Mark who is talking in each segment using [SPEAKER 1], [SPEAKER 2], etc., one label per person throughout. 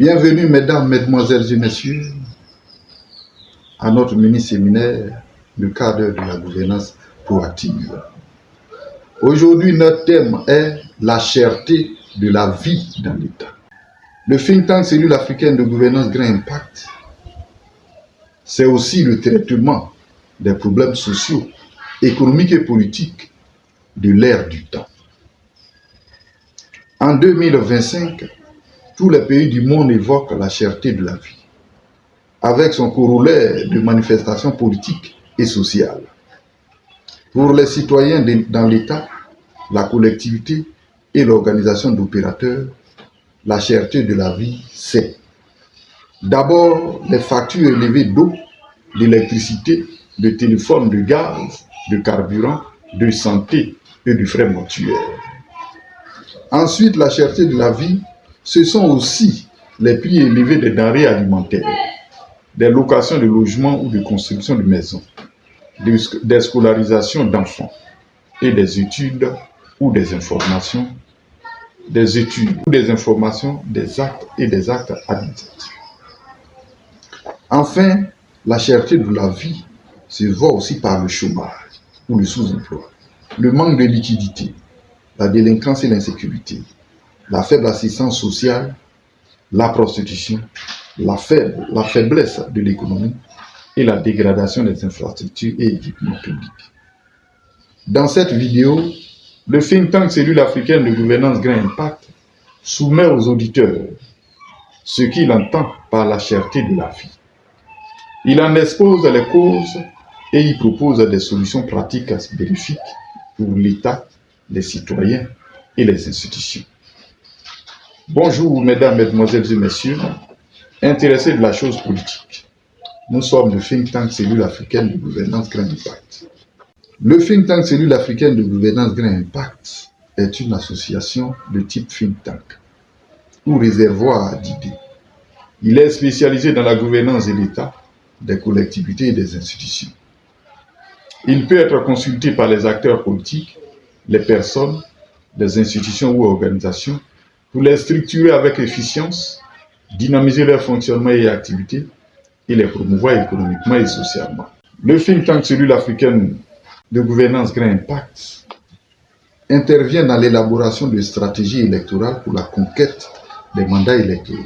[SPEAKER 1] Bienvenue, mesdames, mesdemoiselles et messieurs, à notre mini-séminaire, le cadre de la gouvernance proactive. Aujourd'hui, notre thème est la cherté de la vie dans l'État. Le think tank Cellule africaine de gouvernance Grand Impact, c'est aussi le traitement des problèmes sociaux, économiques et politiques de l'ère du temps. En 2025, tous les pays du monde évoquent la cherté de la vie, avec son corollaire de manifestations politiques et sociales. Pour les citoyens dans l'État, la collectivité et l'organisation d'opérateurs, la cherté de la vie, c'est d'abord les factures élevées d'eau, d'électricité, de téléphone, de gaz, de carburant, de santé et de frais mortuaires. Ensuite, la cherté de la vie, ce sont aussi les prix élevés des denrées alimentaires, des locations de logements ou de construction de maisons, des scolarisations d'enfants et des études ou des informations, des actes et des actes administratifs. Enfin, la cherté de la vie se voit aussi par le chômage ou le sous-emploi, le manque de liquidité, la délinquance et l'insécurité, la faible assistance sociale, la prostitution, la faiblesse de l'économie et la dégradation des infrastructures et équipements publics. Dans cette vidéo, le think tank Cellule africaine de gouvernance Grand Impact soumet aux auditeurs ce qu'il entend par la cherté de la vie. Il en expose les causes et y propose des solutions pratiques bénéfiques pour l'État, les citoyens et les institutions. Bonjour, mesdames, mesdemoiselles et messieurs, intéressés de la chose politique. Nous sommes le think tank Cellule africaine de gouvernance Grand Impact. Le think tank Cellule africaine de gouvernance Grand Impact est une association de type think tank ou réservoir d'idées. Il est spécialisé dans la gouvernance de l'État, des collectivités et des institutions. Il peut être consulté par les acteurs politiques, les personnes, les institutions ou organisations pour les structurer avec efficience, dynamiser leur fonctionnement et activité et les promouvoir économiquement et socialement. Le think tank Cellule africaine de gouvernance Grand Impact intervient dans l'élaboration de stratégies électorales pour la conquête des mandats électoraux.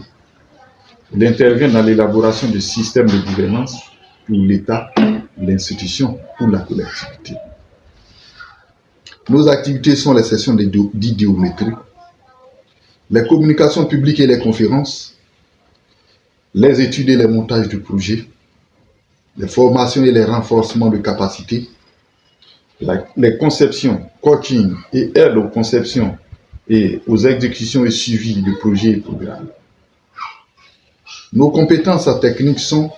[SPEAKER 1] Il intervient dans l'élaboration de systèmes de gouvernance pour l'État, l'institution ou la collectivité. Nos activités sont les sessions d'idéométrie, les communications publiques et les conférences, les études et les montages de projets, les formations et les renforcements de capacités, les conceptions, coaching et aide aux conceptions et aux exécutions et suivi de projets et programmes. Nos compétences techniques sont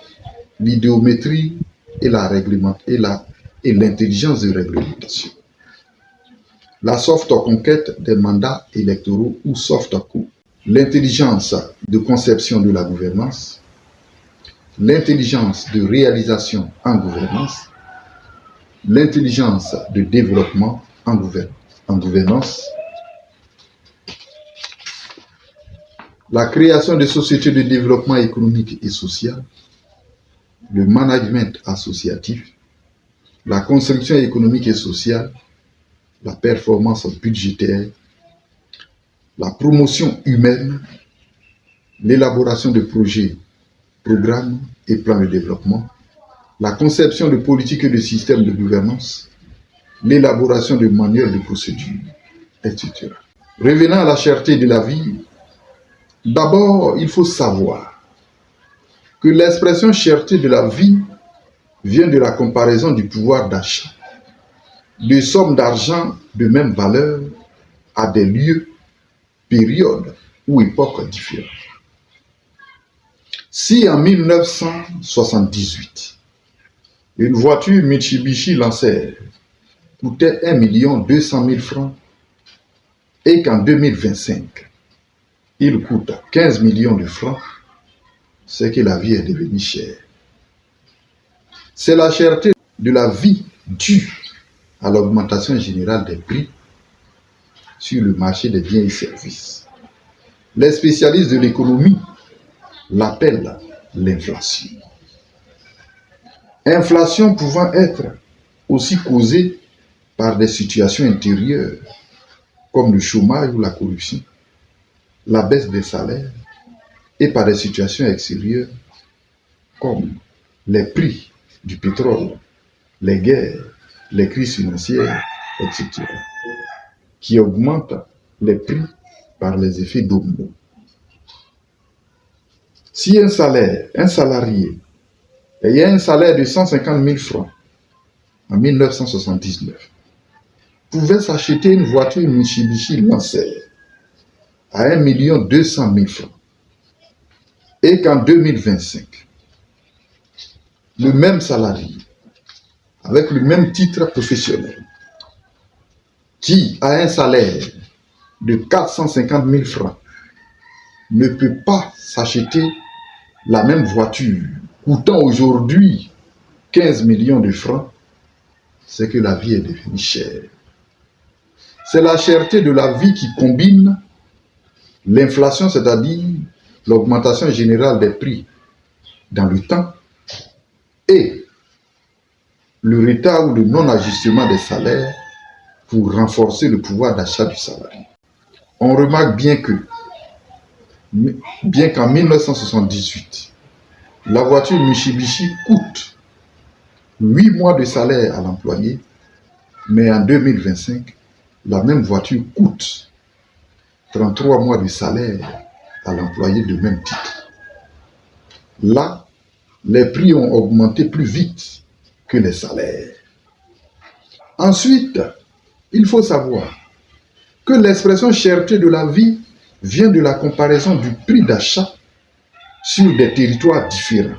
[SPEAKER 1] l'idéométrie et l'intelligence de réglementation. La soft conquête des mandats électoraux ou soft co, l'intelligence de conception de la gouvernance, l'intelligence de réalisation en gouvernance, l'intelligence de développement en gouvernance, la création de sociétés de développement économique et social, le management associatif, la construction économique et sociale, la performance budgétaire, la promotion humaine, l'élaboration de projets, programmes et plans de développement, la conception de politiques et de systèmes de gouvernance, l'élaboration de manuels de procédures, etc. Revenant à la cherté de la vie, d'abord, il faut savoir que l'expression cherté de la vie vient de la comparaison du pouvoir d'achat de sommes d'argent de même valeur à des lieux, périodes ou époques différentes. Si en 1978, une voiture Mitsubishi Lancer coûtait 1 200 000 francs et qu'en 2025, il coûte 15 millions de francs, c'est que la vie est devenue chère. C'est la cherté de la vie due à l'augmentation générale des prix sur le marché des biens et services. Les spécialistes de l'économie l'appelle l'inflation. Inflation pouvant être aussi causée par des situations intérieures comme le chômage ou la corruption, la baisse des salaires, et par des situations extérieures comme les prix du pétrole, les guerres, les crises financières, etc., qui augmentent les prix par les effets domino. Si un salarié ayant un salaire de 150 000 francs en 1979 pouvait s'acheter une voiture Mitsubishi Lancer à 1 200 000 francs et qu'en 2025, le même salarié, avec le même titre professionnel, qui a un salaire de 450 000 francs, ne peut pas s'acheter la même voiture coûtant aujourd'hui 15 millions de francs, c'est que la vie est devenue chère. C'est la cherté de la vie qui combine l'inflation, c'est-à-dire l'augmentation générale des prix dans le temps, et le retard ou le non-ajustement des salaires pour renforcer le pouvoir d'achat du salarié. On remarque bien qu'en 1978, la voiture Mitsubishi coûte 8 mois de salaire à l'employé, mais en 2025, la même voiture coûte 33 mois de salaire à l'employé de même titre. Là, les prix ont augmenté plus vite que les salaires. Ensuite, il faut savoir que l'expression cherté de la vie vient de la comparaison du prix d'achat sur des territoires différents,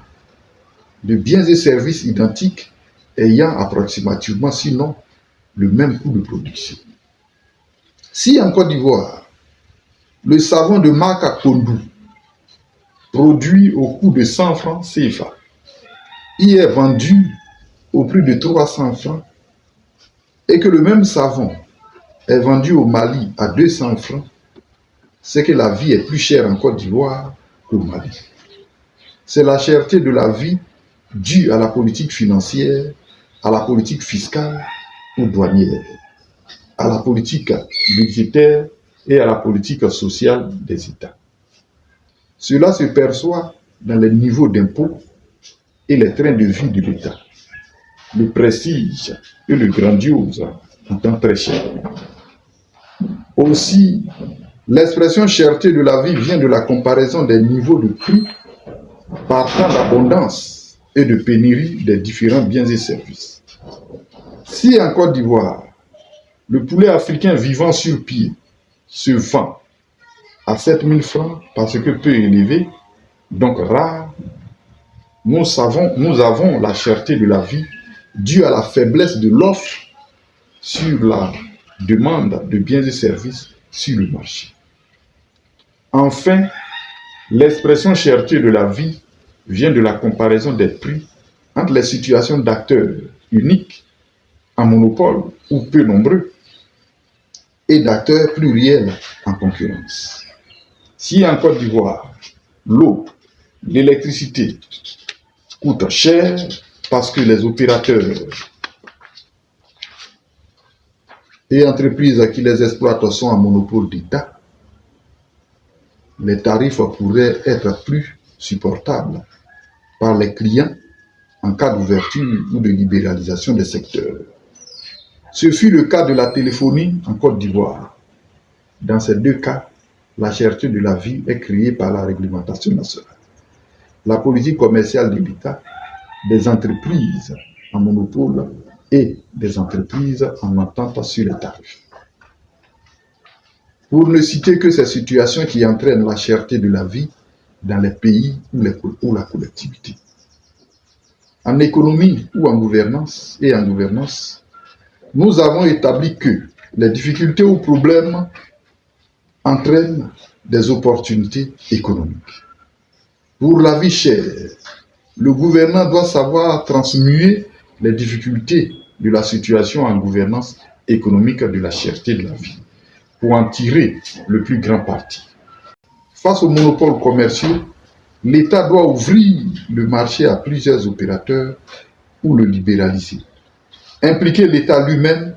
[SPEAKER 1] de biens et services identiques ayant approximativement, sinon, le même coût de production. Si en Côte d'Ivoire, le savon de marque Akondou, produit au coût de 100 francs CFA, y est vendu au prix de 300 francs, et que le même savon est vendu au Mali à 200 francs, c'est que la vie est plus chère en Côte d'Ivoire qu'au Mali. C'est la cherté de la vie due à la politique financière, à la politique fiscale ou douanière, à la politique budgétaire et à la politique sociale des États. Cela se perçoit dans les niveaux d'impôts et les trains de vie de l'État. Le prestige et le grandiose étant très cher. Aussi, l'expression cherté de la vie vient de la comparaison des niveaux de prix partant d'abondance et de pénurie des différents biens et services. Si en Côte d'Ivoire, le poulet africain vivant sur pied se vend à 7 000 francs parce que peu élevé, donc rare, nous avons la cherté de la vie due à la faiblesse de l'offre sur la demande de biens et services sur le marché. Enfin, l'expression cherté de la vie vient de la comparaison des prix entre les situations d'acteurs uniques, en monopole ou peu nombreux, et d'acteurs pluriels en concurrence. Si en Côte d'Ivoire, l'eau, l'électricité coûtent cher parce que les opérateurs et entreprises qui les exploitent sont en monopole d'État, les tarifs pourraient être plus supportables par les clients en cas d'ouverture ou de libéralisation des secteurs. Ce fut le cas de la téléphonie en Côte d'Ivoire. Dans ces deux cas, la cherté de la vie est créée par la réglementation nationale, la politique commerciale de l'État, des entreprises en monopole et des entreprises en entente sur les tarifs. Pour ne citer que ces situations qui entraînent la cherté de la vie dans les pays ou la collectivité. En économie ou en gouvernance, nous avons établi que les difficultés ou problèmes entraînent des opportunités économiques. Pour la vie chère, le gouvernant doit savoir transmuer les difficultés de la situation en gouvernance économique de la cherté de la vie, pour en tirer le plus grand parti. Face aux monopoles commerciaux, l'État doit ouvrir le marché à plusieurs opérateurs ou le libéraliser. Impliquer l'État lui-même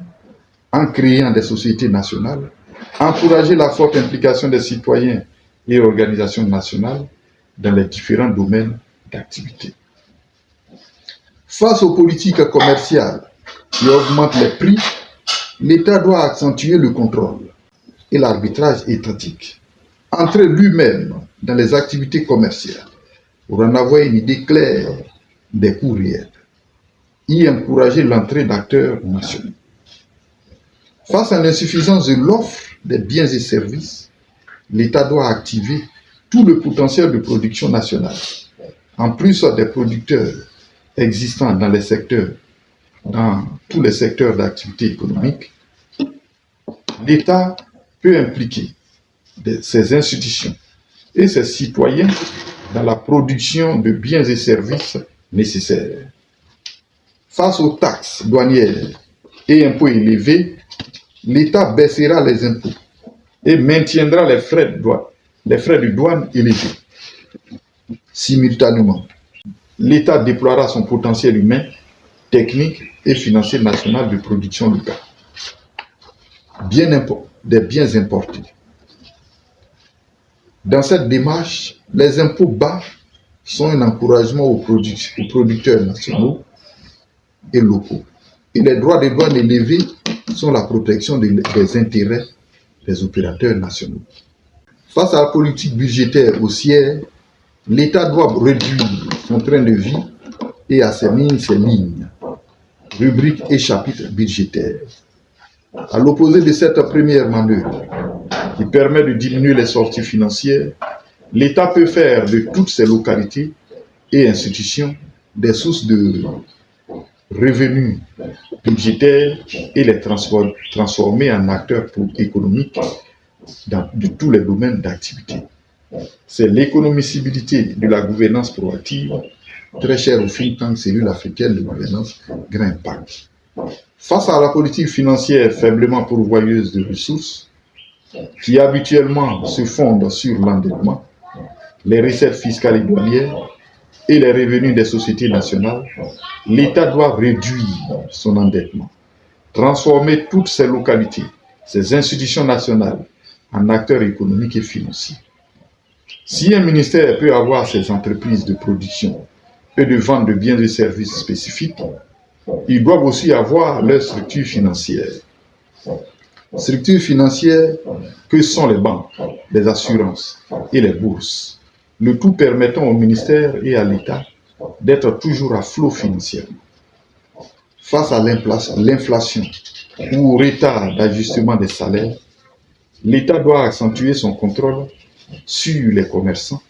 [SPEAKER 1] en créant des sociétés nationales, encourager la forte implication des citoyens et organisations nationales dans les différents domaines d'activité. Face aux politiques commerciales qui augmentent les prix, l'État doit accentuer le contrôle et l'arbitrage étatique. Entrer lui-même dans les activités commerciales pour en avoir une idée claire des coûts réels. Y encourager l'entrée d'acteurs nationaux. Face à l'insuffisance de l'offre des biens et services, l'État doit activer tout le potentiel de production nationale. En plus des producteurs existants dans tous les secteurs d'activité économique, l'État peut impliquer ses institutions et ses citoyens dans la production de biens et services nécessaires. Face aux taxes douanières et impôts élevés, l'État baissera les impôts et maintiendra les frais de douane élevés. Simultanément, l'État déploiera son potentiel humain, technique et financier national de production locale. Des biens importés. Dans cette démarche, les impôts bas sont un encouragement aux producteurs nationaux et locaux. Et les droits de douane élevés sont la protection des intérêts des opérateurs nationaux. Face à la politique budgétaire haussière, l'État doit réduire son train de vie et assainir ses lignes, rubriques et chapitres budgétaires. À l'opposé de cette première manœuvre, qui permet de diminuer les sorties financières, l'État peut faire de toutes ces localités et institutions des sources de revenus budgétaires et les transformer en acteurs économiques dans tous les domaines d'activité. C'est l'économicité de la gouvernance proactive, très chère au think tank Cellule africaine de gouvernance Grand Impact. Face à la politique financière faiblement pourvoyeuse de ressources, qui habituellement se fonde sur l'endettement, les recettes fiscales et douanières et les revenus des sociétés nationales, l'État doit réduire son endettement, transformer toutes ces localités, ces institutions nationales en acteurs économiques et financiers. Si un ministère peut avoir ses entreprises de production et de vente de biens et services spécifiques, ils doivent aussi avoir leur structure financière. Structures financières que sont les banques, les assurances et les bourses, le tout permettant au ministère et à l'État d'être toujours à flot financièrement. Face à l'inflation ou au retard d'ajustement des salaires, l'État doit accentuer son contrôle sur les commerçants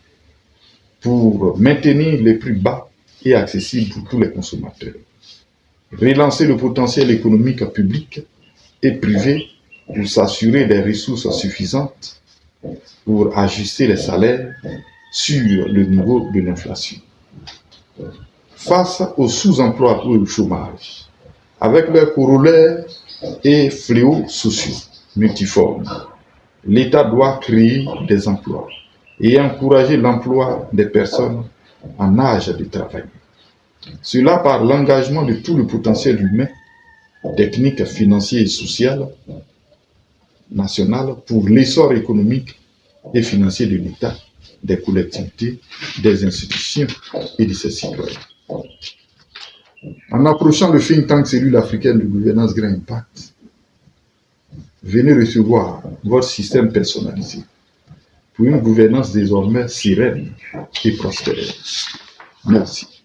[SPEAKER 1] pour maintenir les prix bas et accessibles pour tous les consommateurs. Relancer le potentiel économique public et privé pour s'assurer des ressources suffisantes pour ajuster les salaires sur le niveau de l'inflation. Face au sous-emploi ou au chômage, avec leurs corollaires et fléaux sociaux multiformes, l'État doit créer des emplois et encourager l'emploi des personnes en âge de travailler. Cela par l'engagement de tout le potentiel humain, technique, financier et social national pour l'essor économique et financier de l'État, des collectivités, des institutions et de ses citoyens. En approchant le think tank Cellule africaine de gouvernance Grand Impact, venez recevoir votre système personnalisé pour une gouvernance désormais sereine et prospère. Merci.